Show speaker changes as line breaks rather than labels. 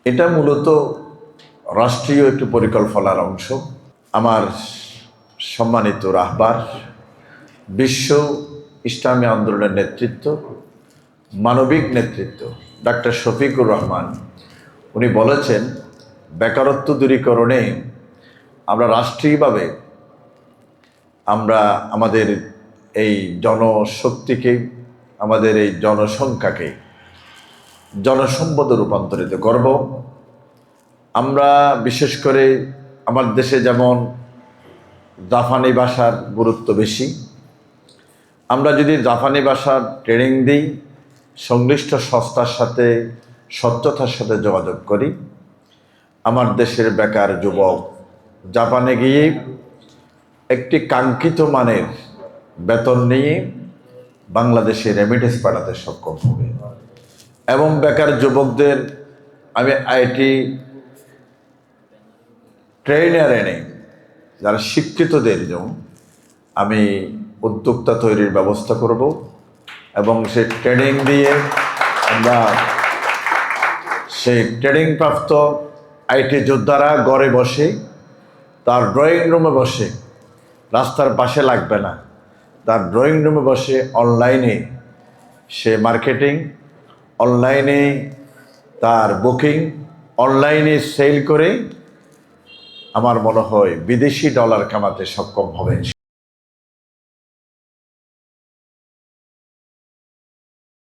এটা মূলত রাষ্ট্রীয় একটি পরিকল্পনার অংশ। আমার সম্মানিত রাহবার, বিশ্ব ইসলামী আন্দোলনের নেতৃত্ব, মানবিক নেতৃত্ব ডাক্তার শফিকুর রহমান উনি বলেছেন, বেকারত্ব দূরীকরণে আমরা রাষ্ট্রীয়ভাবে আমরা আমাদের এই জনশক্তিকে, আমাদের এই জনসংখ্যাকে জনসম্পদে রূপান্তরিত করব। আমরা বিশেষ করে আমার দেশে যেমন জাপানি ভাষার গুরুত্ব বেশি, আমরা যদি জাপানি ভাষার ট্রেনিং দিই, সংশ্লিষ্ট সংস্থার সাথে স্বচ্ছতার সাথে যোগাযোগ করি, আমার দেশের বেকার যুবক জাপানে গিয়ে একটি কাঙ্ক্ষিত মানের বেতন নিয়ে বাংলাদেশে রেমিটেন্স পাঠাতে সক্ষম হবে। এবং বেকার যুবকদের আমি আইটি ট্রেনার এনে যারা শিক্ষিতদের জন্য আমি উদ্যোক্তা তৈরির ব্যবস্থা করব এবং সেই ট্রেনিং দিয়ে আমরা সেই ট্রেনিং প্রাপ্ত আইটি যোদ্ধারা ঘরে বসে তার ড্রয়িং রুমে বসে, রাস্তার পাশে লাগবে না, তার ড্রয়িং রুমে বসে অনলাইনে সে মার্কেটিং, অনলাইনে তার বুকিং, অনলাইনে সেল করে আমার মনে হয় বিদেশি ডলার কামাতে সক্ষম হবেন।